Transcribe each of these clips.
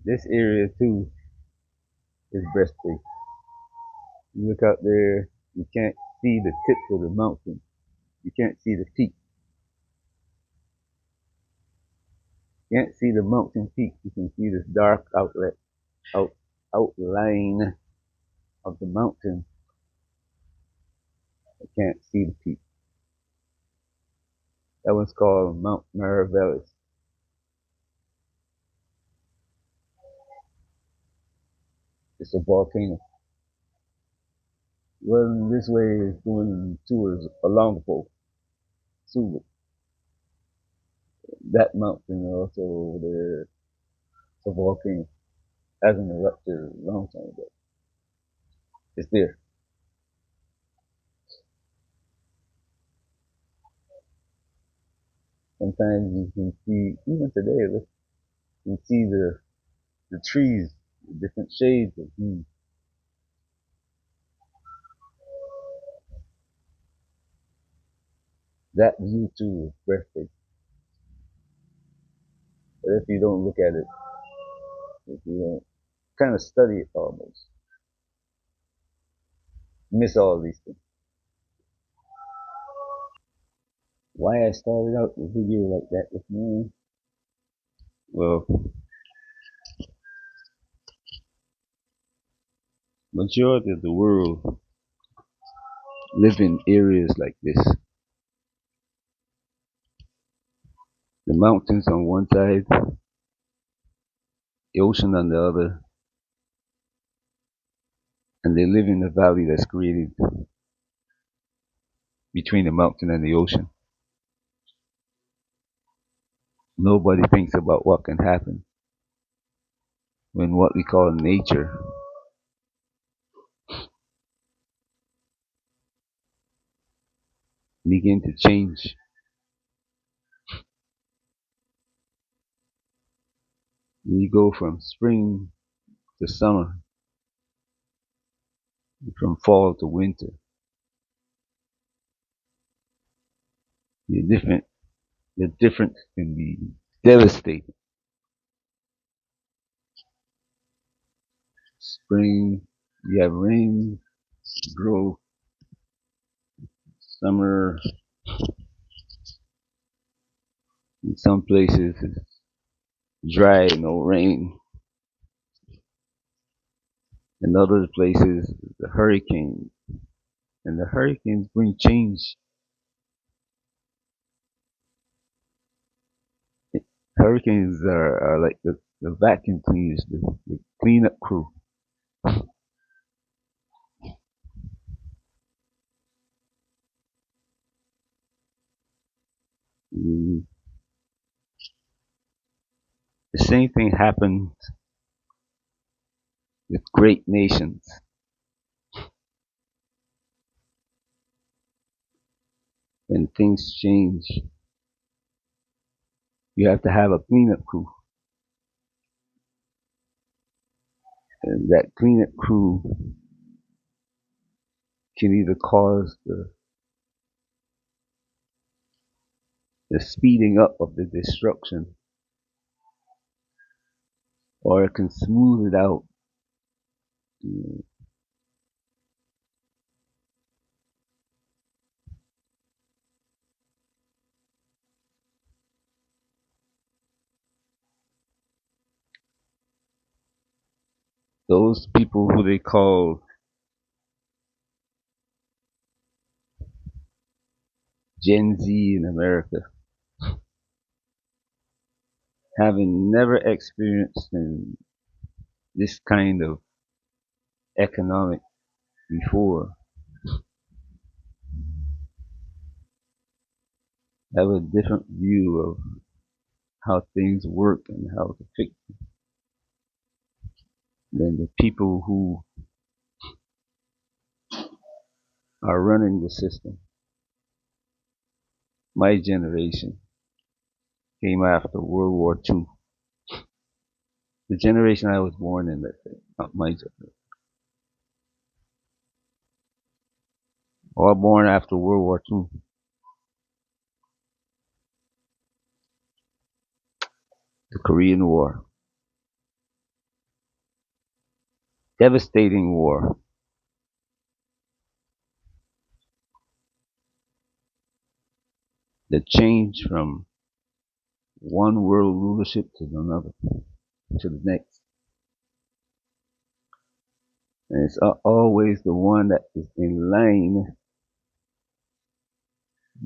This area too is breathtaking. You look out there, you can't see the tip of the mountain. You can't see the peak. You can't see the mountain peak. You can see this dark out, outline of the mountain. I can't see the peak. That one's called Mount Maravellis. It's a volcano. Well, this way is doing tours along the pole. So that mountain also over there, it's a volcano. Hasn't erupted a long time ago. It's there. Sometimes you can see, even today, you can see the trees, different shades of green. That view too is breathtaking. But if you don't look at it, if you don't kind of study it almost, you miss all these things. Why I started out the video like that this morning? Well, majority of the world live in areas like this. The mountains on one side, the ocean on the other, and they live in the valley that's created between the mountain and the ocean. Nobody thinks about what can happen when what we call nature begin to change. You go from spring to summer, from fall to winter. The different, the difference can be devastating. Spring, you have rain, growth. Summer, in some places, it's dry, no rain. In other places, the hurricane, and the hurricanes bring change. Hurricanes are like the vacuum cleaners, the cleanup crew. Mm, the same thing happens with great nations. When things change, you have to have a cleanup crew. And that cleanup crew can either cause the speeding up of the destruction, or it can smooth it out. Those people who they call Gen Z in America, having never experienced this kind of economic before, have a different view of how things work and how to fix them than the people who are running the system. My generation came after World War II. The generation I was born in, let's say, not my generation, or born after World War II, the Korean War. devastating war that changed from one world rulership to another, to the next. And it's always the one that is in line.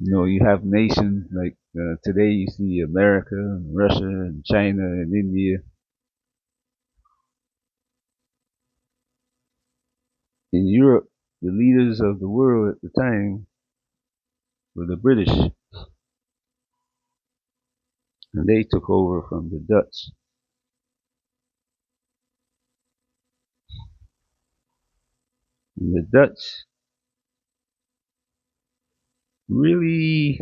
You have nations like today you see America and Russia and China and India. In Europe, the leaders of the world at the time were the British, and they took over from the Dutch. And the Dutch really,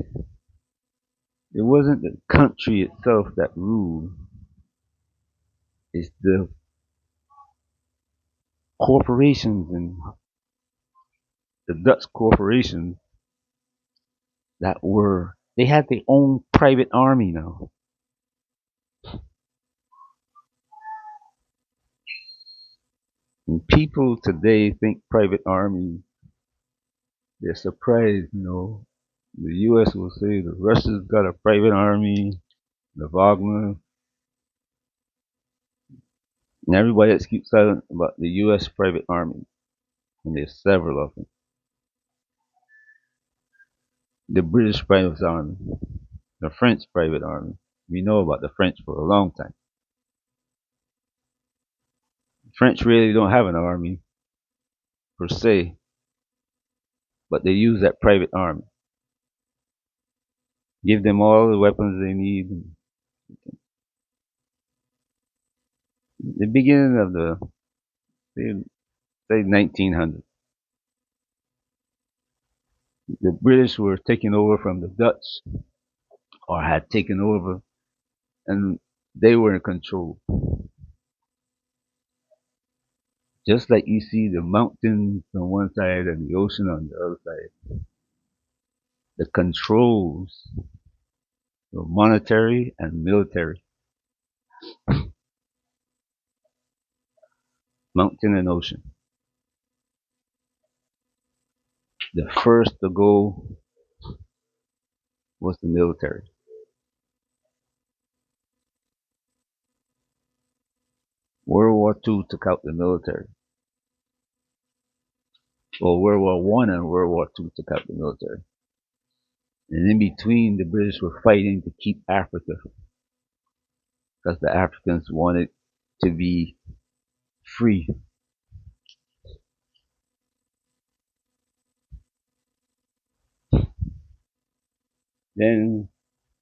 it wasn't the country itself that ruled, it's the corporations and the Dutch corporations they had their own private army now. And people today think private army, they're surprised. The US will say the Russia's got a private army, the Wagner, and everybody else keeps silent about the US private army. And there's several of them. The British private army, the French private army. We know about the French for a long time. The French really don't have an army per se, but they use that private army. Give them all the weapons they need. The beginning of the say 1900s, the British were taking over from the Dutch, or had taken over, and they were in control. Just like you see the mountains on one side and the ocean on the other side, the controls were monetary and military, mountain and ocean. The first to go was the military. World War II took out the military. Well, World War One and World War II took out the military. And in between, the British were fighting to keep Africa because the Africans wanted to be free. Then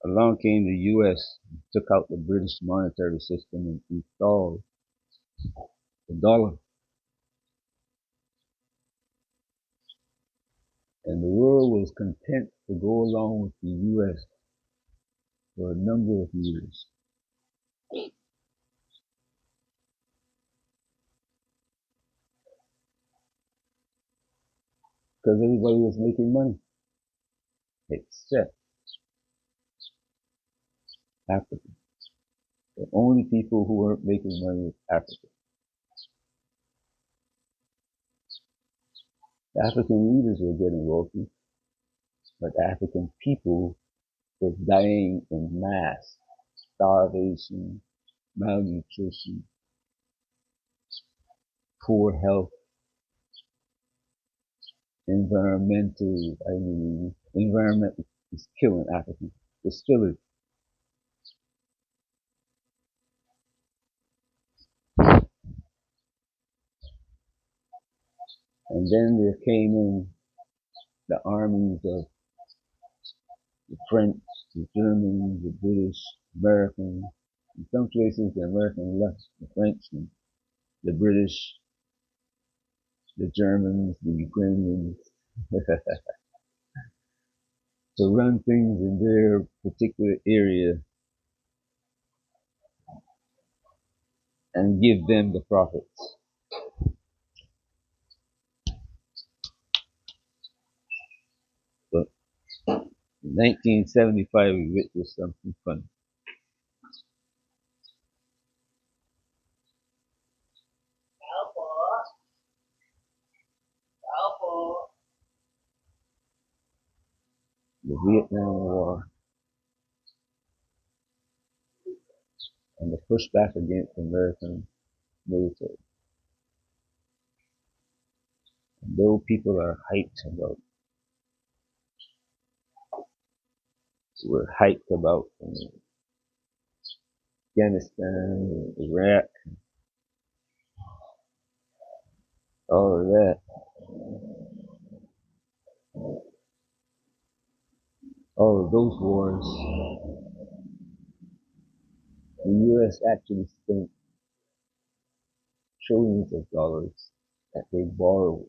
along came the US, took out the British monetary system and installed the dollar. And the world was content to go along with the US for a number of years. Because everybody was making money, except Africa. The only people who weren't making money was Africa. The African leaders were getting wealthy, but the African people were dying in mass. Starvation, malnutrition, poor health, environment is killing Africans. It's still is. And then there came in the armies of the French, the Germans, the British, Americans. In some places, the Americans left the French and the British, the Germans, the Ukrainians to run things in their particular area and give them the profits. But in 1975, we witnessed something funny. the Vietnam War, and the pushback against the American military. And though people are hyped about, were hyped about Afghanistan, Iraq, all of that, all of those wars, the U.S. actually spent trillions of dollars that they borrowed,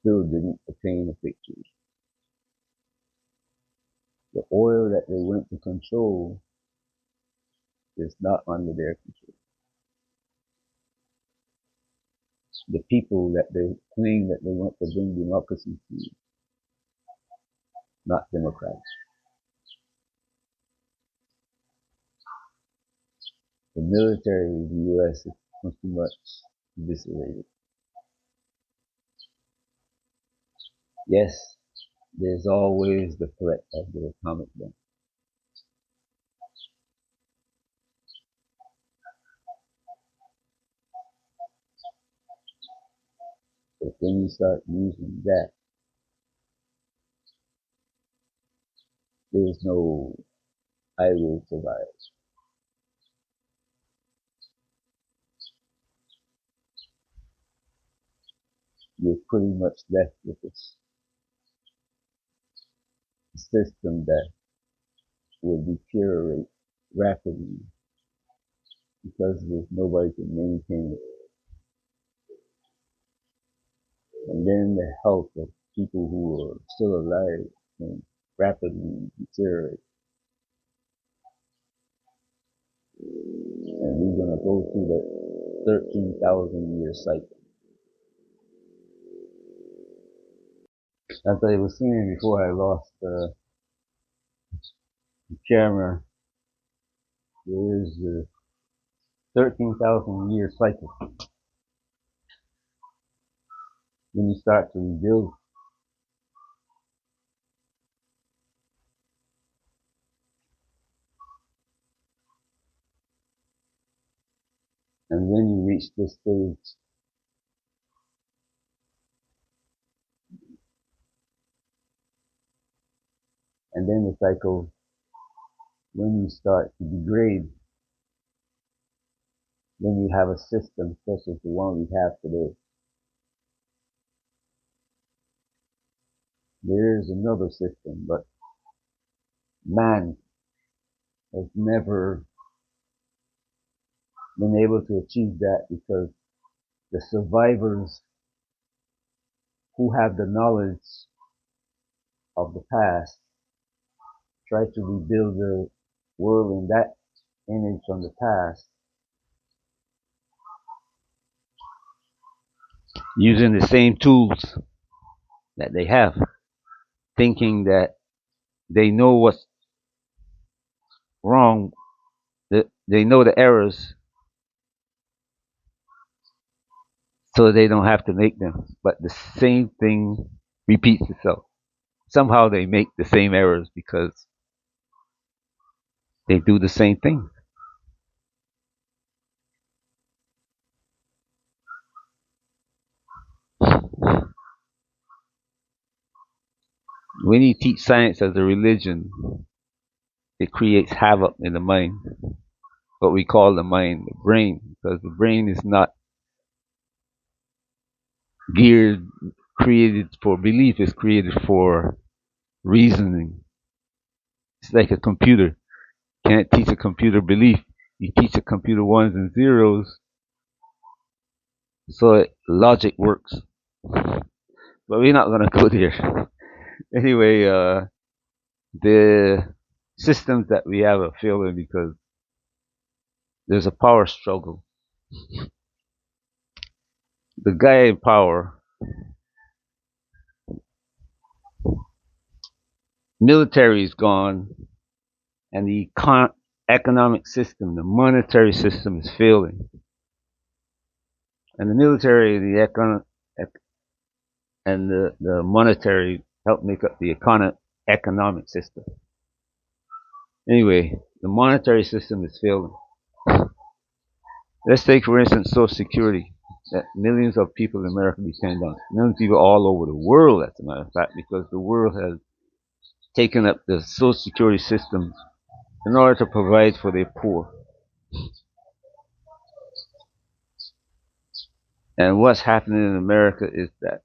still didn't attain a victory. The oil that they went to control is not under their control. The people that they claim that they want to bring democracy to, not Democrats. The military of the U.S. is pretty much eviscerated. Yes, there's always the threat of the atomic bomb. But when you start using that, there's no I will survive. You're pretty much left with a system that will deteriorate rapidly because there's nobody to maintain it. And then the health of people who are still alive can rapidly deteriorate. And we're going to go through the 13,000 year cycle. As I was saying before I lost the camera, there is the 13,000 year cycle. When you start to rebuild, and when you reach this stage, and then the cycle, when you start to degrade, then you have a system such as the one we have today. There is another system, but man has never been able to achieve that because the survivors who have the knowledge of the past try to rebuild the world in that image from the past using the same tools that they have, thinking that they know what's wrong, that they know the errors, so they don't have to make them. But the same thing repeats itself. Somehow they make the same errors because they do the same thing. When you teach science as a religion, it creates havoc in the mind. What we call the mind, the brain, because the brain is not geared, created for belief, it's created for reasoning. It's like a computer. You can't teach a computer belief. You teach a computer ones and zeros, so logic works. But we're not gonna go there. Anyway, the systems that we have are failing because there's a power struggle. The guy in power, military is gone, and the economic system, the monetary system is failing. And the military, and the monetary help make up the economic system. Anyway, the monetary system is failing. Let's take, for instance, Social Security that millions of people in America depend on. Millions of people all over the world, as a matter of fact, because the world has taken up the Social Security system in order to provide for their poor. And what's happening in America is that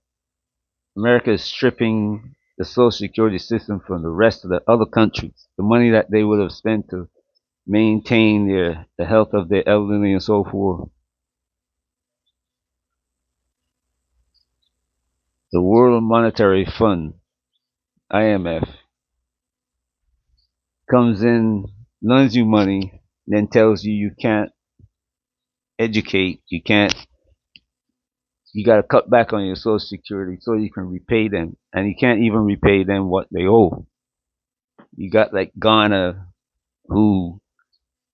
America is stripping the Social Security system from the rest of the other countries. The money that they would have spent to maintain the health of their elderly and so forth. The World Monetary Fund, IMF, comes in, loans you money, then tells you you can't educate, you got to cut back on your Social Security so you can repay them, and you can't even repay them what they owe. You got like Ghana, who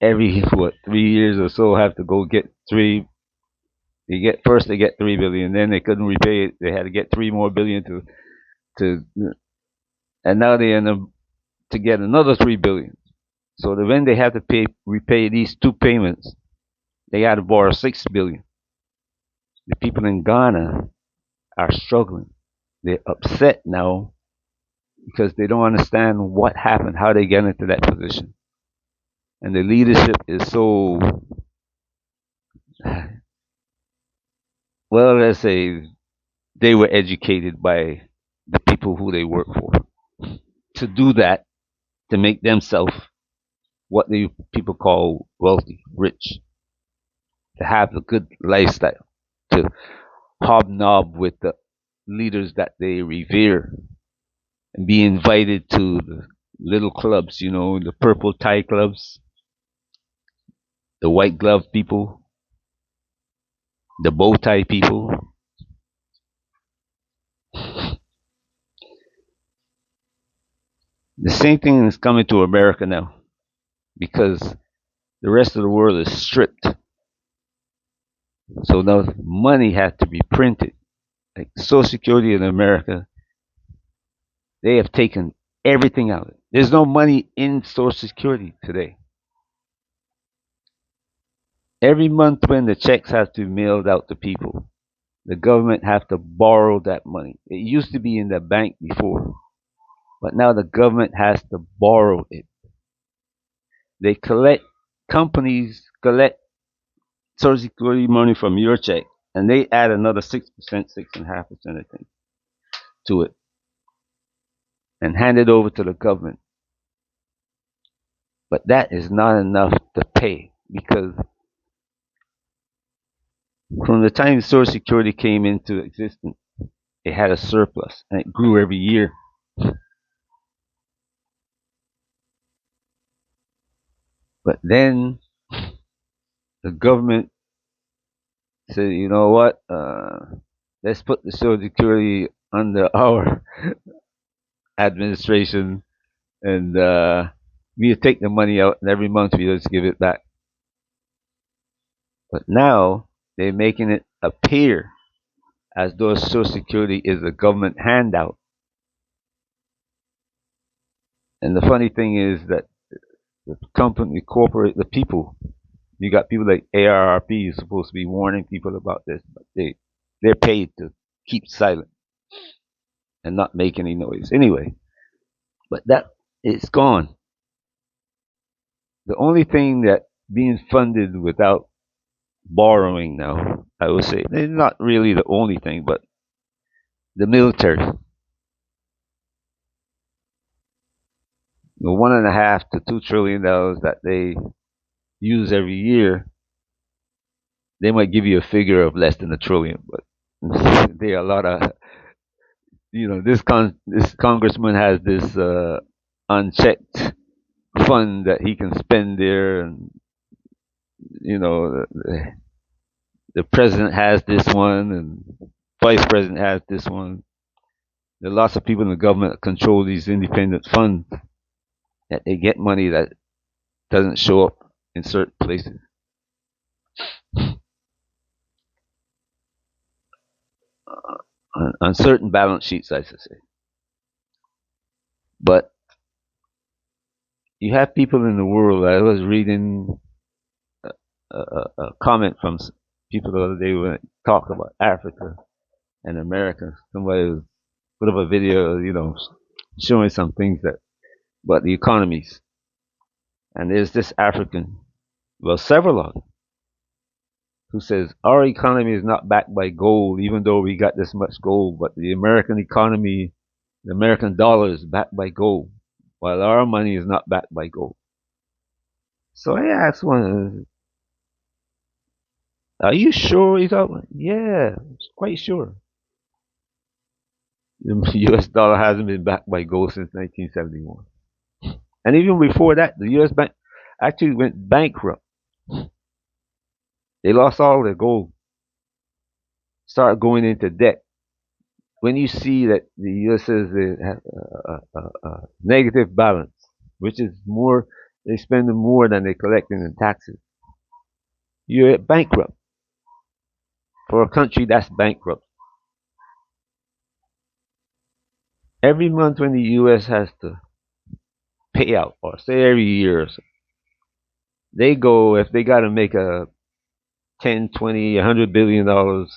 every 3 years or so have to go get three. They get 3 billion, then they couldn't repay it. They had to get 3 more billion to, and now they end up to get another 3 billion. So when they have to repay these two payments, they got to borrow 6 billion. The people in Ghana are struggling. They're upset now because they don't understand what happened, how they get into that position. And the leadership is so, well, let's say they were educated by the people who they work for to do that, to make themselves what the people call wealthy, rich, to have a good lifestyle, to hobnob with the leaders that they revere and be invited to the little clubs, the purple tie clubs, the white glove people, the bow tie people. The same thing is coming to America now because the rest of the world is stripped. So now money has to be printed. Like Social Security in America, they have taken everything out of it. There's no money in Social Security today. Every month when the checks have to be mailed out to people, the government have to borrow that money. It used to be in the bank before, but now the government has to borrow it. They collect, companies collect Social Security money from your check, and they add another 6%, 6.5%, I think, to it, and hand it over to the government. But that is not enough to pay because from the time Social Security came into existence, it had a surplus and it grew every year. But then the government said, you know what? Let's put the Social Security under our administration, and we take the money out, and every month we just give it back. But now they're making it appear as though Social Security is a government handout. And the funny thing is that the company, the people, you got people like ARRP is supposed to be warning people about this, but they're paid to keep silent and not make any noise. Anyway, but that it's gone. The only thing that being funded without borrowing now, I would say, it's not really the only thing, but the military, the $1.5 to $2 trillion that they use every year, they might give you a figure of less than a trillion, but there are a lot of, this congressman has this unchecked fund that he can spend there, and the president has this one, and vice president has this one. There are lots of people in the government that control these independent funds that they get money that doesn't show up in certain places. on certain balance sheets, I should say. But you have people in the world. I was reading a comment from people the other day when it talked about Africa and America. Somebody was put up a video, showing some things that about the economies. And there's this African, well, several of them, who says our economy is not backed by gold, even though we got this much gold. But the American economy, the American dollar is backed by gold, while our money is not backed by gold. So I asked one, are you sure? He's out. Yeah, quite sure. The U.S. dollar hasn't been backed by gold since 1971. And even before that, the U.S. bank actually went bankrupt. They lost all their gold, started going into debt. When you see that the U.S. has a negative balance, which is more, they spend more than they collect in taxes, you're bankrupt for a country that's bankrupt. Every month when the U.S. has to pay out, or say every year or so, they go, if they got to make a 10, 20, $100 billion, $1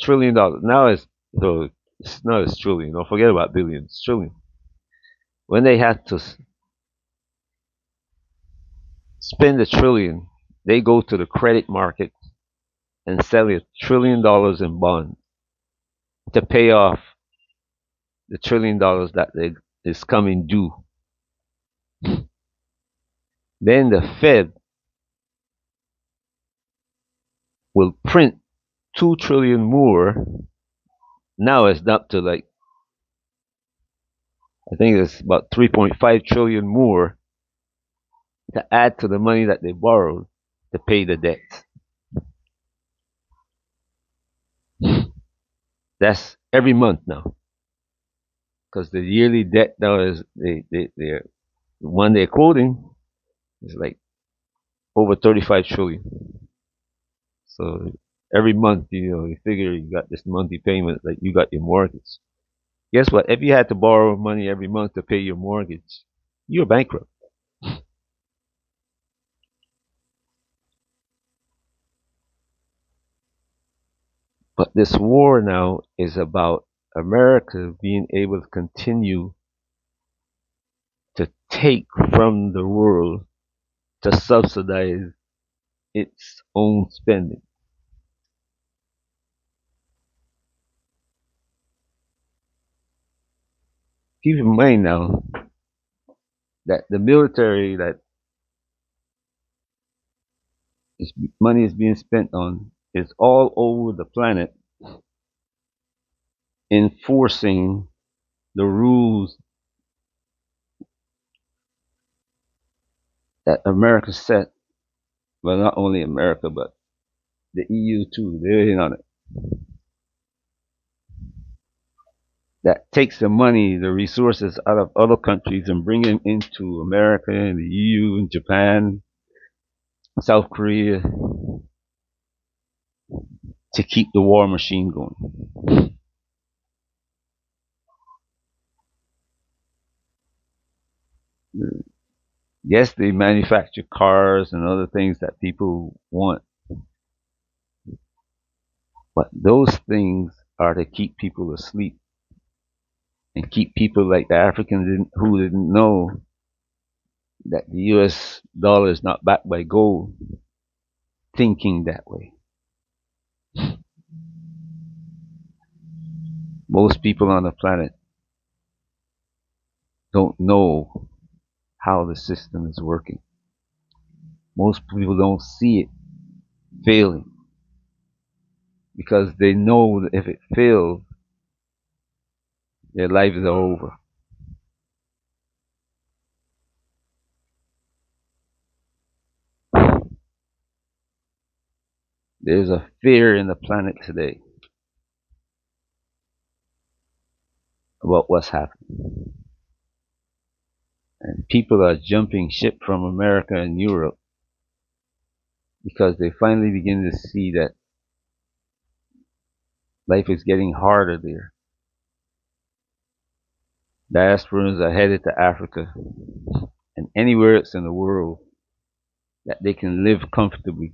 trillion. Now it's not as trillion. Don't forget about billions. It's trillion. When they have to spend a trillion, they go to the credit market and sell $1 trillion in bonds to pay off the $1 trillion that is coming due. Then the Fed will print 2 trillion more. Now it's up to like, I think it's about 3.5 trillion more to add to the money that they borrowed to pay the debts. That's every month now, because the yearly debt now is the one they're quoting is like over 35 trillion. So every month, you figure you got this monthly payment, like you got your mortgage. Guess what? If you had to borrow money every month to pay your mortgage, you're bankrupt. But this war now is about America being able to continue to take from the world to subsidize its own spending. Keep in mind now that the military that is, money is being spent on is all over the planet enforcing the rules that America set. Well, not only America, but the EU too. They're in on it. That takes the money, the resources out of other countries and bring them into America and the EU and Japan, South Korea, to keep the war machine going. Yes, they manufacture cars and other things that people want, but those things are to keep people asleep and keep people like the Africans who didn't know that the U.S. dollar is not backed by gold thinking that way. Most people on the planet don't know how the system is working. Most people don't see it failing because they know that if it fails, their lives are over. There's a fear in the planet today about what's happening. And people are jumping ship from America and Europe because they finally begin to see that Life is getting harder there. Diasporans are headed to Africa and anywhere else in the world that they can live comfortably,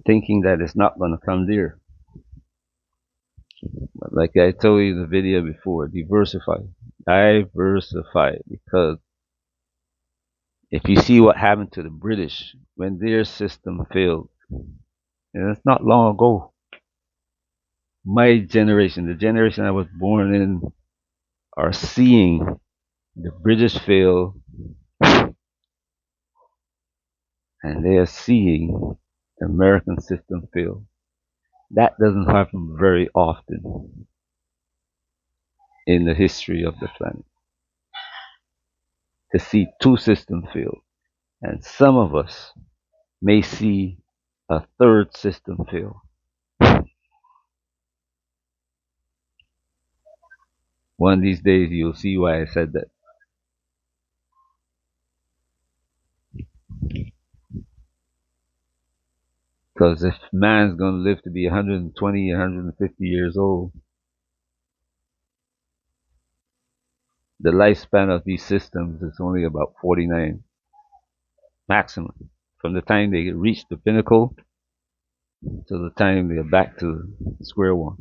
thinking that it's not going to come there. But like I told you in the video before, diversify. Diversify. Because if you see what happened to the British when their system failed, and it's not long ago, my generation, the generation I was born in, are seeing the British fail, and they are seeing the American system fail. That doesn't happen very often in the history of the planet, to see two systems fail. And some of us may see a third system fail. One of these days you'll see why I said that. Because if man's going to live to be 120, 150 years old, the lifespan of these systems is only about 49 maximum. From the time they reach the pinnacle to the time they're back to square one.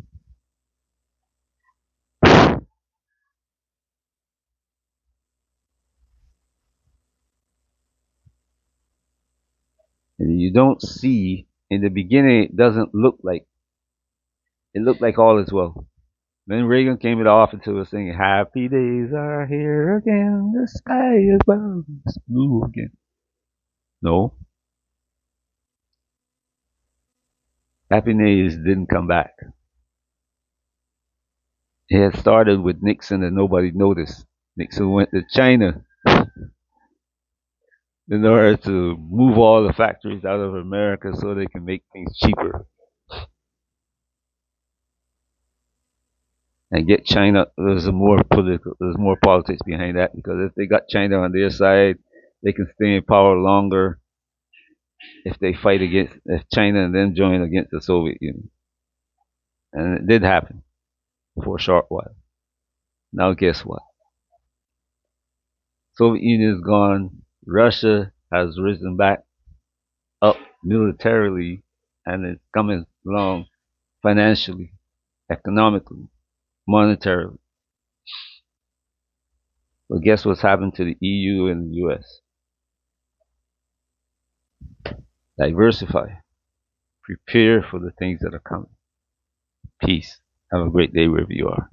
And you don't see, in the beginning, it doesn't look like, it looked like all is well. Then Reagan came into office and was singing, "Happy days are here again, the sky is blue again." No, happy days didn't come back. It had started with Nixon and nobody noticed. Nixon went to China in order to move all the factories out of America so they can make things cheaper and get China. There's more politics behind that, because if they got China on their side, they can stay in power longer if they fight against, if China and then join against the Soviet Union. And it did happen for a short while. Now guess what? Soviet Union is gone. Russia has risen back up militarily and it's coming along financially, economically, monetarily. But guess what's happened to the EU and the US? Diversify. Prepare for the things that are coming. Peace. Have a great day wherever you are.